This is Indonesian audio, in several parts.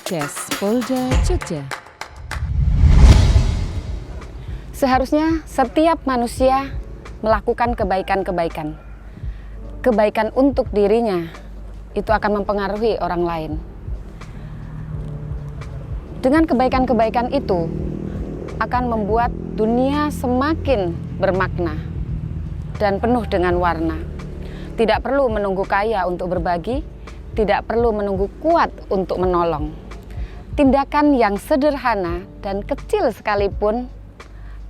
Podcast Polda Jogja. Seharusnya setiap manusia melakukan kebaikan-kebaikan. Kebaikan untuk dirinya itu akan mempengaruhi orang lain. Dengan kebaikan-kebaikan itu akan membuat dunia semakin bermakna dan penuh dengan warna. Tidak perlu menunggu kaya untuk berbagi, tidak perlu menunggu kuat untuk menolong. Tindakan yang sederhana dan kecil sekalipun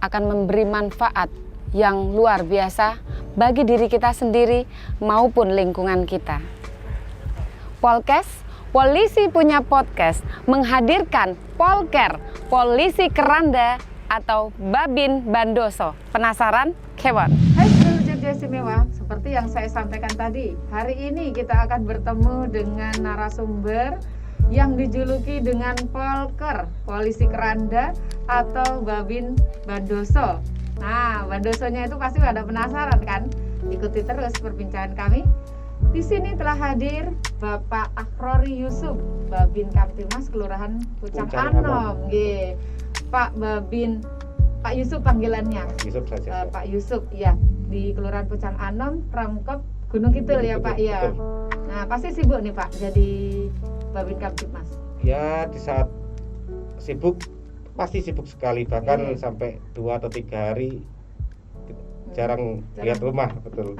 akan memberi manfaat yang luar biasa bagi diri kita sendiri maupun lingkungan kita. Polkes, Polisi Punya Podcast, menghadirkan Polker, Polisi Keranda atau Babin Bandoso. Penasaran? Kewon. Hai seluruh Jogja Istimewa, seperti yang saya sampaikan tadi, hari ini kita akan bertemu dengan narasumber yang dijuluki dengan Polker, Polisi Keranda atau Babin Bandoso. Nah, Bandosonya itu pasti pada penasaran kan? Ikuti terus perbincangan kami. Di sini telah hadir Bapak Akhrori Yusuf, Babin Kamtimas Kelurahan Pucang Anom. Pak Babin, Pak Yusuf panggilannya. Yusuf saja. Pak Yusuf, ya, di Kelurahan Pucang Anom, Pramkop Gunung Kidul ya Pak ya. Nah, pasti sibuk nih Pak jadi Babin Kamtimas. Ya, di saat sibuk pasti sibuk sekali, bahkan sampai 2 atau 3 hari jarang lihat rumah, betul.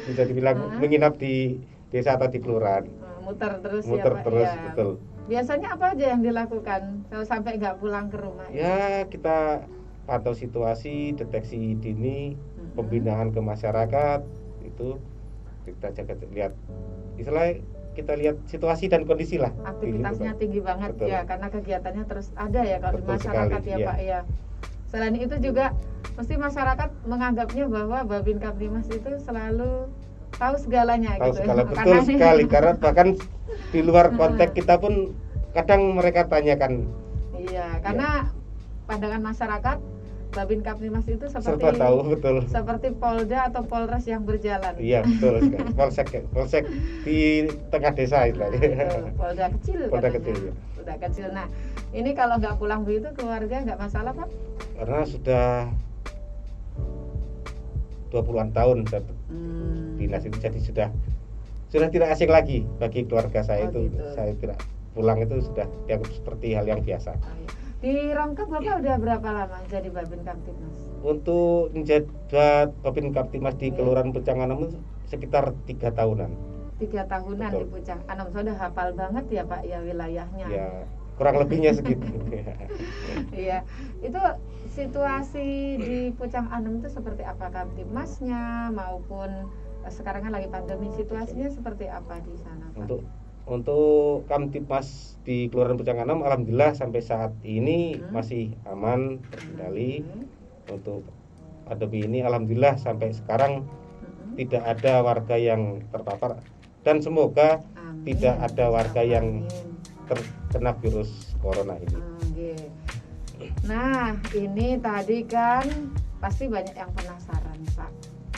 Bisa dibilang menginap di desa atau di kelurahan. Muter terus Muter ya Pak. terus, Ya. betul. Biasanya apa aja yang dilakukan kalau sampai nggak pulang ke rumah? Ya, kita pantau situasi, deteksi dini, pembinaan ke masyarakat, itu kita jaga lihat. Istilahnya kita lihat situasi dan kondisi lah. Aktivitasnya tinggi banget. Betul. Ya, karena kegiatannya terus ada ya kalau di Betul masyarakat sekali, ya iya. Pak ya. Selain itu juga mesti masyarakat menganggapnya bahwa Babin Kamtimas itu selalu tahu segalanya Tahu gitu. segala, betul sekali, karena bahkan di luar konteks kita pun kadang mereka tanyakan. Iya, karena pandangan masyarakat Babin Kamtimas itu Serba tahu, betul. seperti Polda atau Polres yang berjalan. Iya, betul sekali. Polsek di tengah desa istilahnya. Itu, Polda kecil. Polda katanya. kecil, ya. Polda kecil. Nah, ini kalau nggak pulang begitu keluarga nggak masalah Pak? Karena sudah 20-an tahun saya dinas itu, jadi sudah tidak asing lagi bagi keluarga saya. Itu gitu. saya tidak pulang itu sudah dianggap seperti hal yang biasa. Oh, iya. Di Rongkap Bapak udah berapa lama jadi Babin Kamtimas? Untuk menjabat Babin Kamtimas di Kelurahan Pucang Anom itu sekitar 3 tahunan. 3 tahunan. Betul. Di Pucang Anom. Sudah hafal banget ya Pak ya wilayahnya. Ya, kurang lebihnya segitu. Iya. Itu situasi di Pucang Anom itu seperti apa Kamtimasnya maupun sekarang kan lagi pandemi, situasinya seperti apa di sana Pak? Untuk Kamtimas di Kelurahan Pucang Anom, alhamdulillah sampai saat ini masih aman, terkendali. Untuk pandemi ini alhamdulillah sampai sekarang tidak ada warga yang terpapar, dan semoga tidak ada warga yang terkena virus corona ini. Nah, ini tadi kan pasti banyak yang penasaran Pak,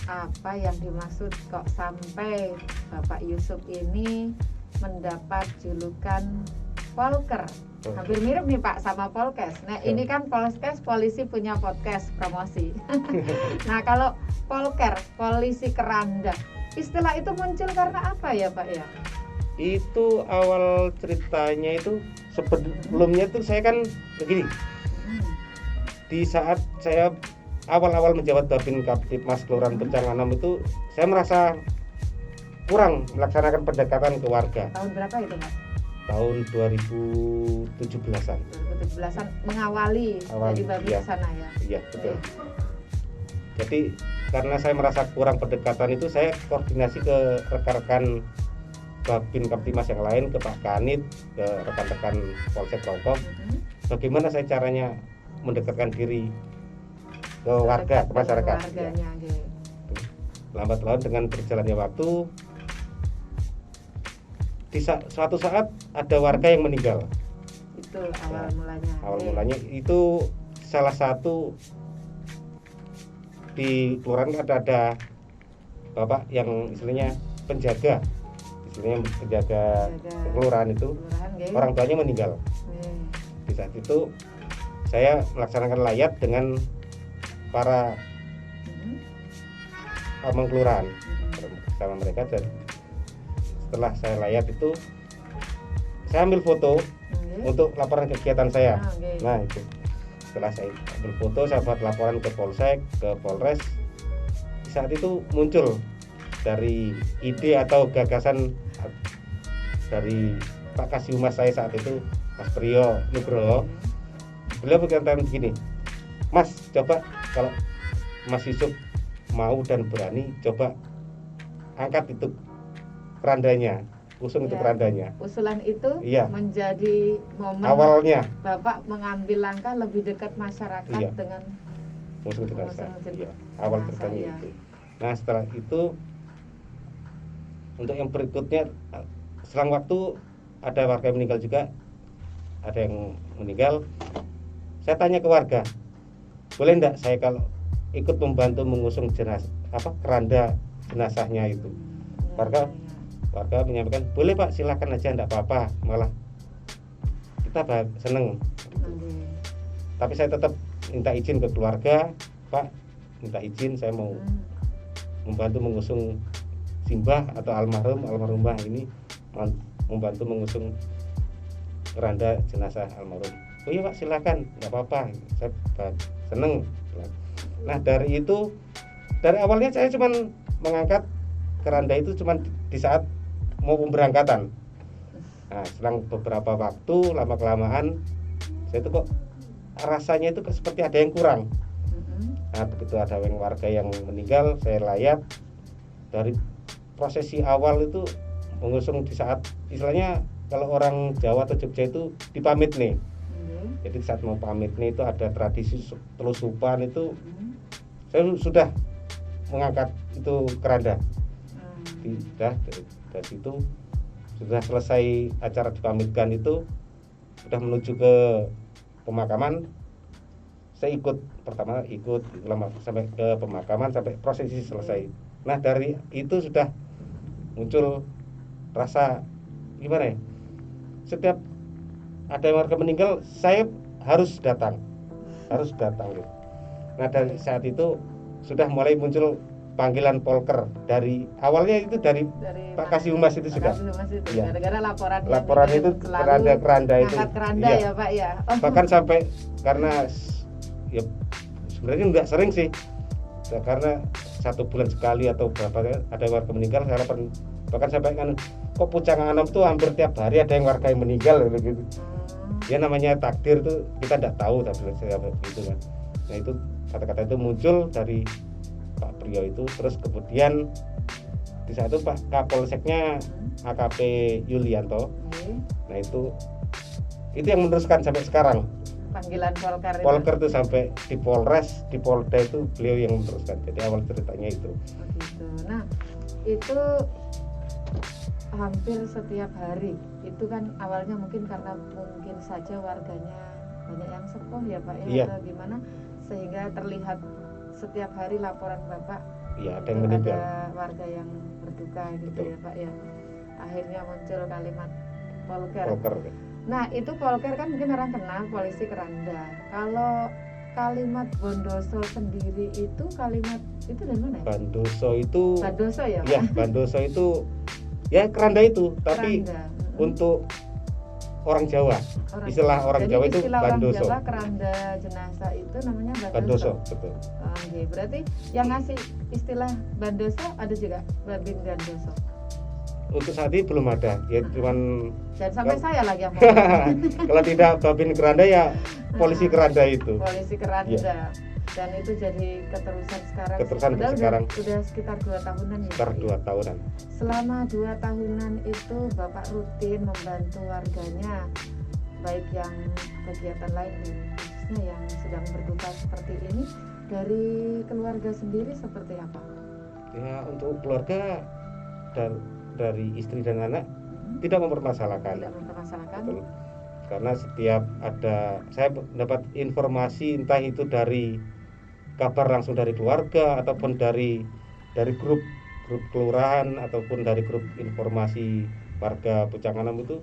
apa yang dimaksud kok sampai Bapak Yusuf ini mendapat julukan Polker. Hampir mirip nih Pak sama Polkes. Nah, ini kan Polkes, Polisi Punya Podcast, promosi. Nah, kalau Polker, Polisi Keranda, istilah itu muncul karena apa ya Pak ya? Itu awal ceritanya itu sebelumnya tuh saya kan begini. Di saat saya awal-awal menjabat Babin Kamtimas Kelurahan Pucang Anom itu, saya merasa kurang melaksanakan pendekatan ke warga. Tahun berapa itu Pak? Tahun 2017-an. 2017-an mengawali dari Babin ke sana ya? Iya, betul. Jadi karena saya merasa kurang pendekatan itu, saya koordinasi ke rekan-rekan Babin Kamtimas yang lain, ke Pak Kanit, ke rekan-rekan Polsek Rongkop. Bagaimana saya caranya mendekatkan diri ke warga, ke masyarakat. Ya. Lambat laun dengan berjalannya waktu, di suatu saat ada warga yang meninggal. Itu awal mulanya. Awal mulanya itu salah satu di kelurahan ada bapak yang istilahnya penjaga ini yang penjaga kelurahan itu Kelurahan nggih. orang tuanya meninggal. Nggih. Di saat itu saya melaksanakan layat dengan para Mhm. pamong kelurahan bersama mereka, dan setelah saya layat itu saya ambil foto Nggih. untuk laporan kegiatan saya. Ah, nggih. Nah itu setelah saya ambil foto, saya buat laporan ke Polsek, ke Polres. Di saat itu muncul dari ide atau gagasan dari Pak Kasihumas saya saat itu, Mas Priyo Nugroho. Beliau berkata begini, Mas, coba kalau Mas Yusuf mau dan berani, coba angkat itu kerandanya, usung itu Ya. kerandanya. Usulan itu Iya. menjadi momen Awalnya Bapak mengambil langkah lebih dekat masyarakat Iya. dengan usung itu Usung keranda. itu. Iya, awal Nah, ceritanya saya. itu. Nah setelah itu, untuk yang berikutnya, selang waktu ada warga yang meninggal juga, ada yang meninggal. Saya tanya ke warga, boleh enggak saya kalau ikut membantu mengusung jenazah keranda jenazahnya itu. Warga menyampaikan, boleh Pak, silakan aja, enggak apa-apa, malah kita seneng. Nggih. Tapi saya tetap minta izin ke keluarga, Pak, minta izin saya mau membantu mengusung simbah atau almarhumah ini, membantu mengusung keranda jenazah almarhum. Oh iya Pak, silakan, nggak apa-apa, saya seneng. Nah dari itu, dari awalnya saya cuma mengangkat keranda itu cuma di saat mau pemberangkatan. Nah selang beberapa waktu, lama kelamaan saya itu kok rasanya itu seperti ada yang kurang. Nah begitu ada yang warga yang meninggal, saya layat. Dari prosesi awal itu mengusung di saat istilahnya kalau orang Jawa atau Jogja itu dipamit nih. Jadi saat mau pamit nih itu ada tradisi telusupan itu, saya sudah mengangkat itu keranda. Sudah dari situ sudah selesai acara dipamitkan itu, sudah menuju ke pemakaman. Saya pertama ikut sampai ke pemakaman sampai prosesi selesai. Nah dari itu sudah muncul rasa gimana ya, setiap ada warga meninggal saya harus datang gitu. Nah dari saat itu sudah mulai muncul panggilan polker. Dari awalnya itu dari Pak Kasihumas itu sudah. Iya. Gara-gara Laporan itu keranda itu. Angkat keranda Iya. ya Pak ya. Bahkan sampai karena ya sebenarnya nggak sering sih, ya, karena 1 bulan sekali atau berapa ada warga meninggal, saya bahkan sampai kan kok Pucang Anom tuh hampir tiap hari ada yang warga yang meninggal gitu. Ya namanya takdir tuh kita nggak tahu, tapi saya itu kan. Nah itu kata-kata itu muncul dari Pak Priyo itu, terus kemudian di saat itu Pak Kapolseknya AKP Yulianto. Nah itu yang meneruskan sampai sekarang. Panggilan Polker tuh sampai di Polres, di Polda itu beliau yang meneruskan. Jadi awal ceritanya itu. Oh gitu. Nah itu hampir setiap hari. Itu kan awalnya mungkin karena mungkin saja warganya banyak yang sepuh ya Pak ya, Iya. atau gimana, sehingga terlihat setiap hari laporan Bapak. Iya, ada yang meninggal. Ada warga yang berduka gitu. Betul. Ya Pak ya. Akhirnya muncul kalimat polker. Polker. Nah itu polker kan mungkin orang kenal polisi keranda. Kalau kalimat Bondoso sendiri itu kalimat itu dari mana ya? Bandoso itu. Bandoso ya Pak? Ya, Bandoso itu ya keranda itu, tapi Keranda. untuk orang Jawa. Istilah orang Jadi Jawa itu istilah bandoso. Orang Jawa keranda jenazah itu namanya bandoso. Bandoso, betul. Oh, iya. Berarti yang ngasih istilah bandoso ada juga Babin Gandoso. Untuk saat ini belum ada, ya cuman Dan sampai Kalau- saya lagi yang ngomong. kalau tidak Babin Keranda ya polisi keranda itu. Polisi keranda. Iya. Dan itu jadi keterusan sekarang. Keterusan Padahal sekarang. Udah sekitar 2 tahunan ya. Sekitar Pak, 2 tahunan. Selama 2 tahunan itu Bapak rutin membantu warganya, baik yang kegiatan lain khususnya yang sedang berduka seperti ini. Dari keluarga sendiri seperti apa? Ya untuk keluarga dari istri dan anak tidak mempermasalahkan. Tidak mempermasalahkan. Betul. Karena setiap ada saya dapat informasi entah itu dari kabar langsung dari keluarga ataupun dari grup grup kelurahan ataupun dari grup informasi warga Pucang 6 itu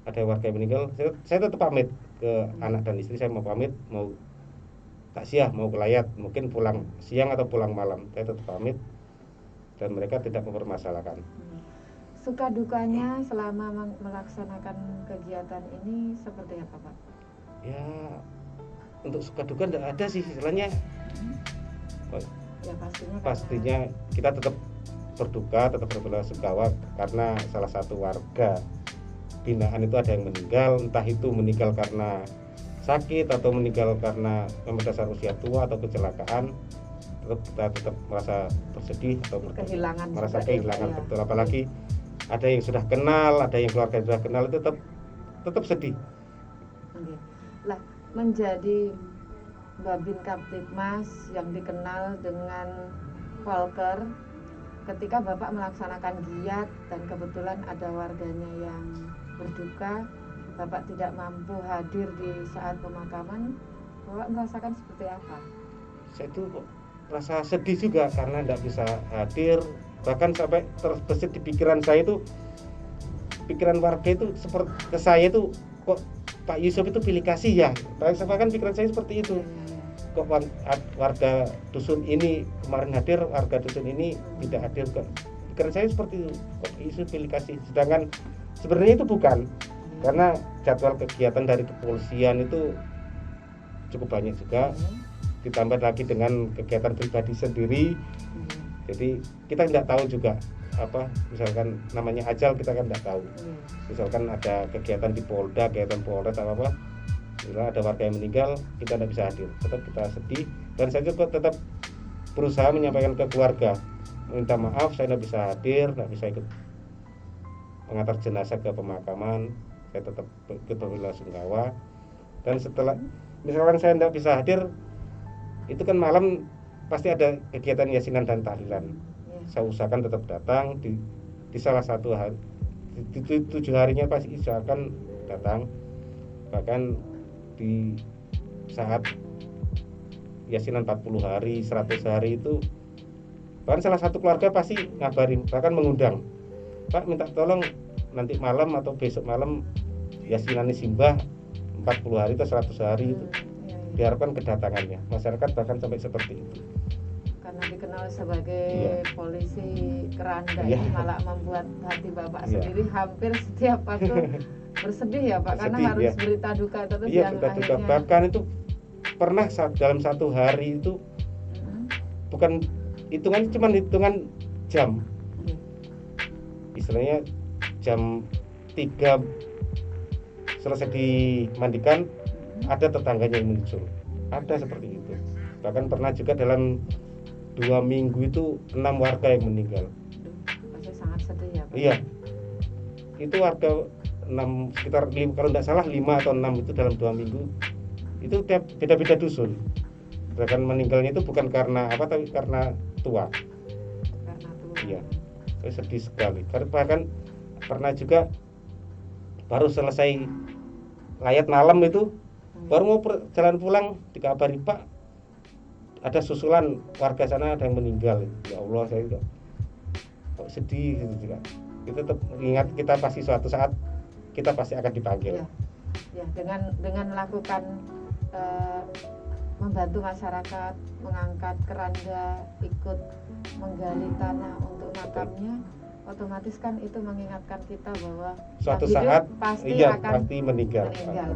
ada warga yang meninggal, saya tetap pamit ke anak dan istri, saya mau pamit, mau takziah, mau kelayat, mungkin pulang siang atau pulang malam, saya tetap pamit dan mereka tidak mempermasalahkan. Suka dukanya selama melaksanakan kegiatan ini seperti apa, Pak? Ya, untuk suka duka tidak ada sih istilahnya. Ya Pastinya kita tetap berduka, tetap berbelasungkawa karena salah satu warga binaan itu ada yang meninggal, entah itu meninggal karena sakit atau meninggal karena memang dasar usia tua atau kecelakaan, kita tetap merasa bersedih atau kehilangan, merasa kehilangan betul. Apalagi ada yang sudah kenal, ada yang keluarga yang sudah kenal, itu tetap sedih. Oke. Lah, menjadi Babin Kamtibmas yang dikenal dengan Volker, ketika Bapak melaksanakan giat dan kebetulan ada warganya yang berduka, Bapak tidak mampu hadir di saat pemakaman, Bapak merasakan seperti apa? Saya itu rasa sedih juga karena tidak bisa hadir, bahkan sampai terbesit di pikiran saya itu, pikiran warga itu seperti ke saya itu, kok Pak Yusuf itu pilih kasih ya, bahkan pikiran saya seperti itu. Kok warga dusun ini kemarin hadir, warga dusun ini tidak hadir, kok pikiran saya seperti itu, kok Yusuf pilih kasih, sedangkan sebenarnya itu bukan, karena jadwal kegiatan dari kepolisian itu cukup banyak juga, ditambah lagi dengan kegiatan pribadi sendiri, jadi kita tidak tahu juga apa, misalkan namanya ajal kita kan tidak tahu, misalkan ada kegiatan di Polda, kegiatan Polres apa bila ada warga yang meninggal, kita tidak bisa hadir, tetap kita sedih, dan saya juga tetap berusaha menyampaikan ke keluarga, minta maaf saya tidak bisa hadir, tidak bisa ikut mengantar jenazah ke pemakaman, saya tetap ikut berbelasungkawa. Dan setelah misalkan saya tidak bisa hadir, itu kan malam pasti ada kegiatan yasinan dan tahlilan, saya usahakan tetap datang di salah satu hari, di 7 harinya pasti usahakan datang, bahkan di saat yasinan 40 hari, 100 hari itu bahkan salah satu keluarga pasti ngabarin, bahkan mengundang, Pak minta tolong nanti malam atau besok malam yasinan simbah 40 hari atau 100 hari itu diharapkan kedatangannya. Masyarakat bahkan sampai seperti itu. Karena dikenal sebagai polisi keranda, ini malah membuat hati Bapak sendiri hampir setiap waktu bersedih ya Pak, karena harus berita duka terus yang akhirnya. Bahkan itu pernah dalam satu hari itu bukan hitungan, cuma hitungan jam, istilahnya jam 3 selesai dimandikan, ada tetangganya yang muncul, ada seperti itu. Bahkan pernah juga dalam 2 minggu itu 6 warga yang meninggal. Pasti sangat sedih ya Pak? Iya, itu warga 6, sekitar 5, kalau tidak salah 5 atau 6 itu dalam 2 minggu, itu beda-beda dusun. Bahkan meninggalnya itu bukan karena apa, tapi karena tua. Iya, saya sedih sekali. Karena bahkan pernah juga baru selesai layat malam itu, baru mau jalan pulang dikabari, Pak ada susulan warga sana ada yang meninggal. Ya Allah, saya kok sedih gitu juga. Kita tetap ingat, kita pasti suatu saat kita pasti akan dipanggil. Ya, dengan melakukan membantu masyarakat mengangkat keranda, ikut menggali tanah untuk makamnya, otomatis kan itu mengingatkan kita bahwa suatu saat pasti akan pasti meninggal.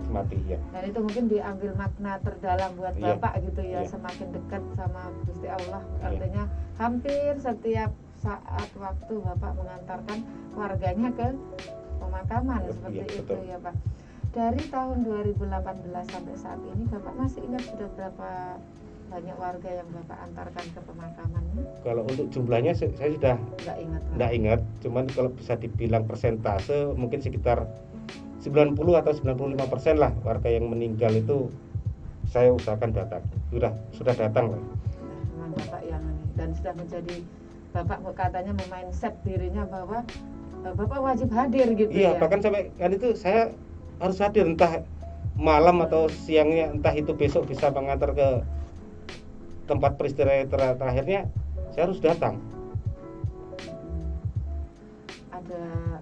Mati ya. Dan itu mungkin diambil makna terdalam buat Bapak gitu ya, semakin dekat sama Gusti Allah. Artinya hampir setiap saat waktu Bapak mengantarkan warganya ke pemakaman seperti itu betul. Ya Pak. Dari tahun 2018 sampai saat ini Bapak masih ingat sudah berapa banyak warga yang Bapak antarkan ke pemakamannya? Kalau untuk jumlahnya saya sudah nggak ingat, cuman kalau bisa dibilang persentase mungkin sekitar 90 atau 95% lah warga yang meninggal itu saya usahakan datang. Sudah datang lah. Memang Bapak yang dan sudah menjadi Bapak katanya memindset dirinya bahwa Bapak wajib hadir gitu ya. Iya, bahkan sampai kan itu saya harus hadir, entah malam atau siangnya, entah itu besok bisa mengantar ke tempat peristiwa terakhirnya, saya harus datang. ada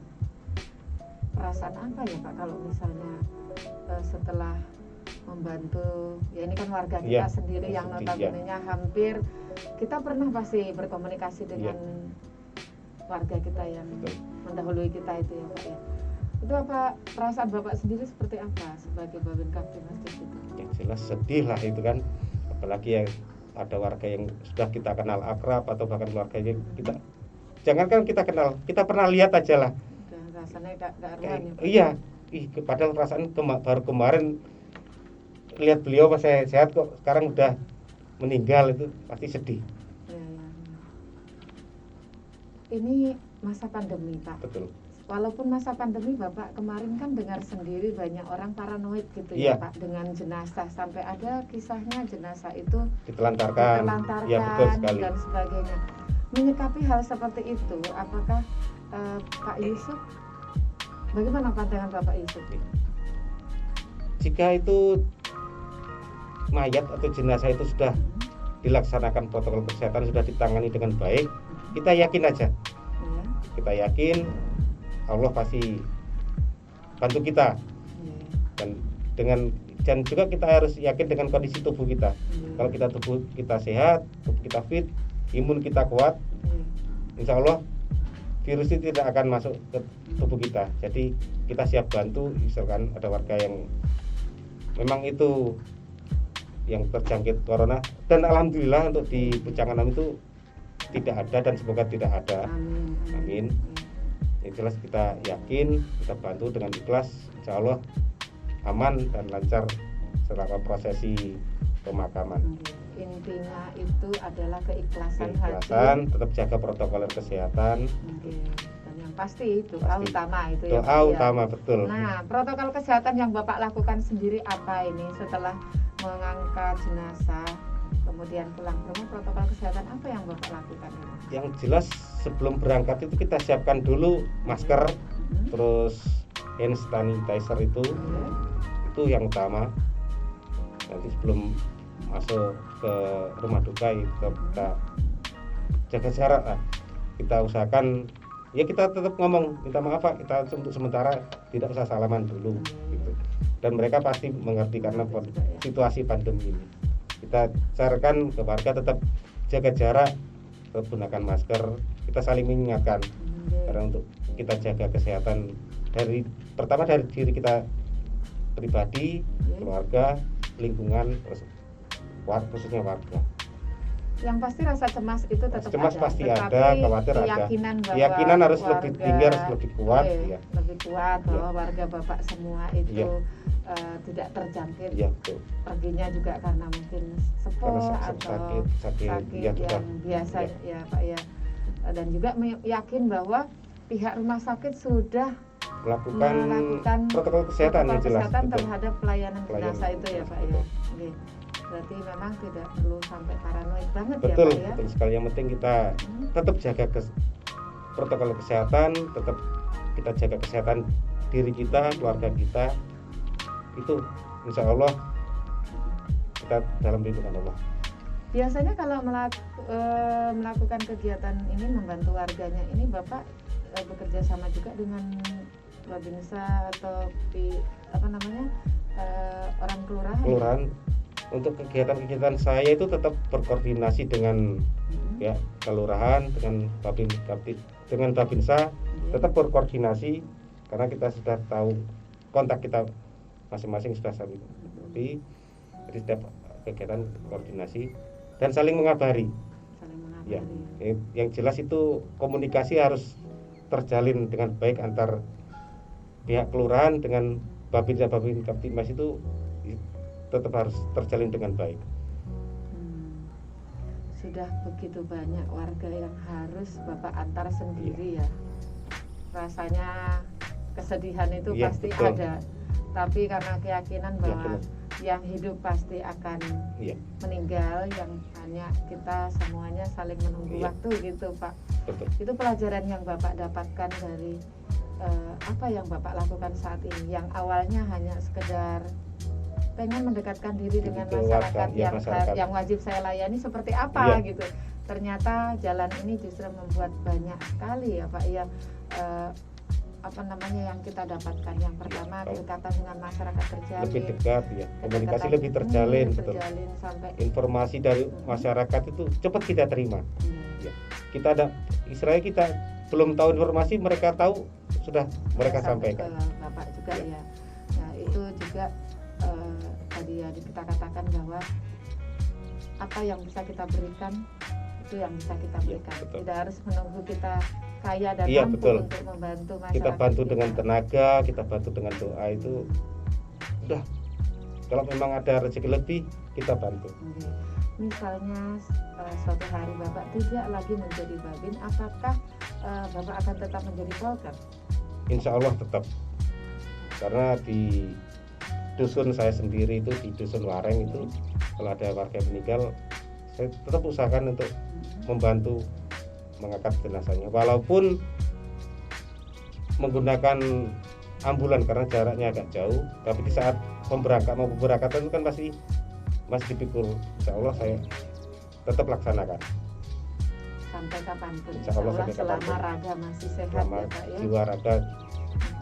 perasaan apa ya Pak kalau misalnya setelah membantu, ya ini kan warga kita sendiri yang notabene-nya hampir kita pernah pasti berkomunikasi dengan warga kita yang mendahului kita itu ya Pak ya. Itu apa perasaan Bapak sendiri seperti apa sebagai Babin Kaptimas di situ? Yang jelas sedih lah itu kan, apalagi yang ada warga yang sudah kita kenal akrab atau bahkan keluarga yang kita jangankan kita kenal, kita pernah lihat aja lah. Rasanya gak ruan ya Pak. Iya, padahal perasaan baru kemarin lihat beliau pas saya sehat kok sekarang udah meninggal, itu pasti sedih. Ya. Ini masa pandemi Pak. Betul. Walaupun masa pandemi Bapak kemarin kan dengar sendiri banyak orang paranoid gitu ya Pak dengan jenazah, sampai ada kisahnya jenazah itu ditelantarkan. Ya, betul sekali. Dan sebagainya. Menyikapi hal seperti itu, apakah Pak Yusuf, bagaimana pandangan Bapak Yusuf? Jika itu mayat atau jenazah itu sudah dilaksanakan protokol kesehatan, sudah ditangani dengan baik, kita yakin aja. Kita yakin Allah pasti bantu kita. Dan juga kita harus yakin dengan kondisi tubuh kita. Kalau tubuh kita sehat, tubuh kita fit, imun kita kuat, insya Allah virus itu tidak akan masuk ke tubuh kita. Jadi kita siap bantu misalkan ada warga yang memang itu yang terjangkit corona, dan alhamdulillah untuk di Pucang 6 itu tidak ada dan semoga tidak ada. Amin. Yang jelas kita yakin, kita bantu dengan ikhlas, insya Allah aman dan lancar selama prosesi pemakaman. Intinya itu adalah keikhlasan hati, tetap jaga protokol kesehatan. Dan yang pasti doa utama itu doa utama, betul. Nah, protokol kesehatan yang Bapak lakukan sendiri apa ini setelah mengangkat jenazah kemudian pulang ke rumah, protokol kesehatan apa yang Bapak lakukan? Yang jelas sebelum berangkat itu kita siapkan dulu masker, terus hand sanitizer itu yang utama. Nanti sebelum masuk ke rumah duka kita jaga jarak lah. Kita usahakan ya kita tetap ngomong minta maaf Pak, kita untuk sementara tidak usah salaman dulu gitu. Dan mereka pasti mengerti karena situasi pandemi ini. Kita sarankan ke warga tetap jaga jarak, tetap gunakan masker, kita saling mengingatkan karena untuk kita jaga kesehatan pertama dari diri kita pribadi, keluarga, lingkungan, khususnya warga. Yang pasti rasa cemas itu tetap cemas ada. Pasti ada, khawatir ada. Keyakinan harus lebih tinggi, harus lebih kuat. Lebih kuat bahwa warga Bapak semua itu tidak terjangkit. Perginya juga karena mungkin sepuh atau sakit yang biasa ya Pak ya. Dan juga yakin bahwa pihak rumah sakit sudah melakukan protokol kesehatan terhadap pelayanan jenazah itu ya Pak ya. Berarti memang tidak perlu sampai paranoid banget ya Pak ya. Betul sekali. Yang penting kita tetap jaga protokol kesehatan, tetap kita jaga kesehatan diri kita, keluarga kita. Itu insya Allah kita dalam lindungan Allah. Biasanya kalau melakukan kegiatan ini membantu warganya ini Bapak bekerja sama juga dengan Babinsa atau orang kelurahan. Untuk kegiatan-kegiatan saya itu tetap berkoordinasi dengan ya kelurahan, dengan Babinsa, tetap berkoordinasi karena kita sudah tahu kontak kita masing-masing sudah saling mengerti. Jadi setiap kegiatan koordinasi dan saling mengabari. Ya, yang jelas itu komunikasi harus terjalin dengan baik antar pihak kelurahan dengan Babinsa Babin Kaptimas itu tetap harus terjalin dengan baik. Sudah begitu banyak warga yang harus Bapak antar sendiri ya. Rasanya kesedihan itu pasti betul. Ada. Tapi karena keyakinan bahwa yang hidup pasti akan meninggal, yang hanya kita semuanya saling menunggu waktu gitu Pak. Betul. Itu pelajaran yang Bapak dapatkan dari apa yang Bapak lakukan saat ini, yang awalnya hanya sekedar pengen mendekatkan diri dengan masyarakat yang wajib saya layani seperti apa gitu. ternyata jalan ini justru membuat banyak sekali ya Pak ya yang kita dapatkan. Yang pertama, kedekatan dengan masyarakat terjalin, lebih dekat ya, komunikasi lebih terjalin, betul. Sampai Informasi dari masyarakat itu cepat kita terima. Ya. Kita ada Israel, kita belum tahu informasi, mereka tahu, sudah mereka sampaikan. Bapak juga ya. Nah, itu juga tadi ya kita katakan bahwa apa yang bisa kita berikan itu yang bisa kita berikan. Ya, tidak harus menunggu kita kaya dan iya, mampu betul. untuk membantu masyarakat. Kita bantu dengan tenaga, kita bantu dengan doa, itu udah. Kalau memang ada rezeki lebih, kita bantu. Misalnya suatu hari Bapak tidak lagi menjadi Babin, apakah Bapak akan tetap menjadi Polker? Insya Allah tetap. Karena di dusun saya sendiri itu, di dusun Wareng itu, kalau ada warga yang meninggal, saya tetap usahakan untuk membantu mengangkat jenazahnya, walaupun menggunakan ambulan karena jaraknya agak jauh. Tapi di saat pemberangkatan itu kan masih dipikul. Insya Allah saya tetap laksanakan sampai kapanpun. Insya Allah sampai selama kapanpun. raga masih sehat Selama ya Pak ya. jiwa raga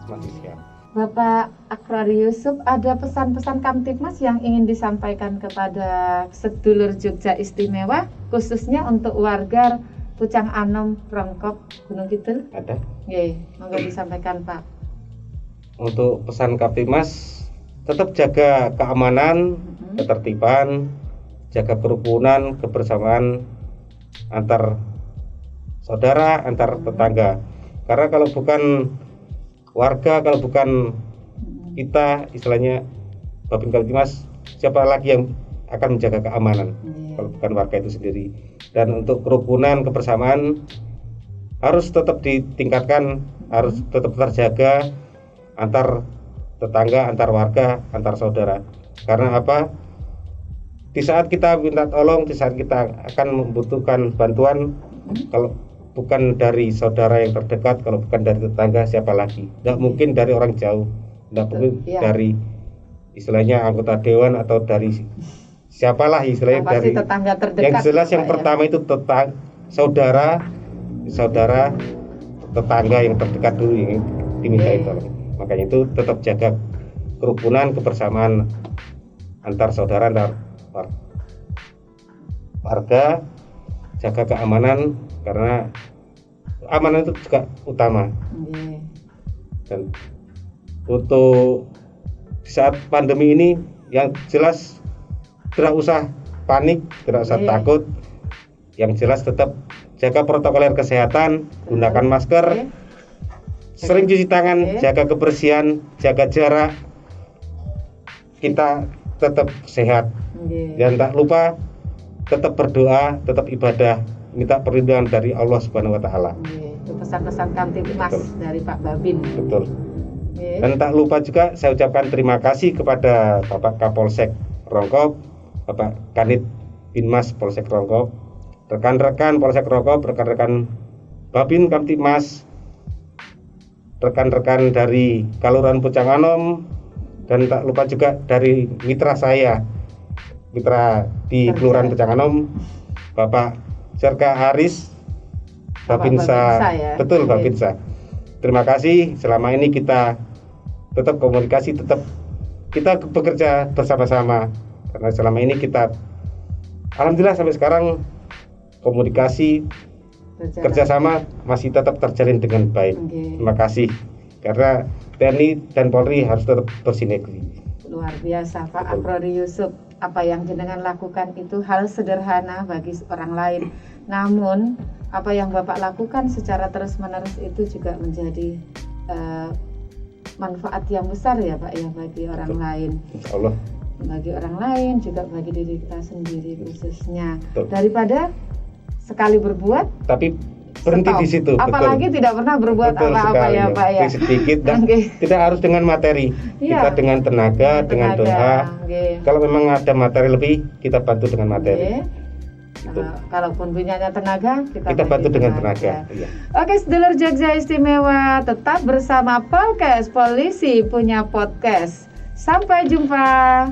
masih sehat. Bapak Akrar Yusuf, ada pesan-pesan Kamtibmas yang ingin disampaikan kepada sedulur Jogja Istimewa, khususnya untuk warga Pucang Anom, Rongkop, Gunung Kidul? Ada. Ye, monggo disampaikan Pak. Untuk pesan Kamtibmas, tetap jaga keamanan, ketertiban, jaga kerukunan, kebersamaan antar saudara, antar tetangga. Karena kalau bukan warga, kalau bukan kita, istilahnya Babin Kamtibmas, siapa lagi yang akan menjaga keamanan kalau bukan warga itu sendiri. Dan untuk kerukunan, kebersamaan harus tetap ditingkatkan, harus tetap terjaga antar tetangga, antar warga, antar saudara. Karena apa? Di saat kita minta tolong, di saat kita akan membutuhkan bantuan, kalau bukan dari saudara yang terdekat, kalau bukan dari tetangga, siapa lagi? Tidak mungkin dari orang jauh, tidak mungkin dari istilahnya anggota dewan atau dari siapalah istilahnya, dari tetangga terdekat. Yang jelas yang pertama itu saudara, tetangga yang terdekat dulu yang dimintai tolong. Makanya itu tetap jaga kerukunan, kebersamaan antar saudara, antar warga, jaga keamanan, karena amanah itu juga utama. Dan untuk saat pandemi ini yang jelas tidak usah panik, tidak usah takut. Yang jelas tetap jaga protokol kesehatan, gunakan masker, sering cuci tangan, jaga kebersihan, jaga jarak. Kita tetap sehat. Dan tak lupa tetap berdoa, tetap ibadah, minta perlindungan dari Allah Subhanahu wa taala. Itu pesan-pesan Kamtibmas dari Pak Babin. Betul. Dan tak lupa juga saya ucapkan terima kasih kepada Bapak Kapolsek Rongkop, Bapak Kanit Binmas Polsek Rongkop, rekan-rekan Polsek Rongkop, rekan-rekan Babin Kamtibmas, rekan-rekan dari Kelurahan Pucang Anom, dan tak lupa juga dari mitra saya, mitra di Kelurahan Pucang Anom, Bapak Serka Haris, Babinsa, betul Babinsa. Terima kasih. Selama ini kita tetap komunikasi, tetap kita bekerja bersama-sama. Karena selama ini kita, alhamdulillah sampai sekarang komunikasi kerjasama masih tetap terjalin dengan baik. Terima kasih. Karena TNI dan Polri harus tetap bersinergi. Luar biasa Pak Akrar Yusuf. Apa yang jenengan lakukan itu hal sederhana bagi orang lain. Namun apa yang Bapak lakukan secara terus-menerus itu juga menjadi manfaat yang besar ya Pak ya bagi orang lain. Insya Allah. Bagi orang lain juga bagi diri kita sendiri khususnya. Daripada sekali berbuat tapi berhenti di situ. Apalagi tidak pernah berbuat apa-apa ya Pak ya. Sedikit dan tidak harus dengan materi. Kita dengan tenaga, dengan doa. Kalau memang ada materi lebih, kita bantu dengan materi. Kalaupun punya tenaga, kita bantu dengan tenaga. Oke, sedulur Jogja Istimewa, tetap bersama Polkes, Polisi Punya Podcast. Sampai jumpa.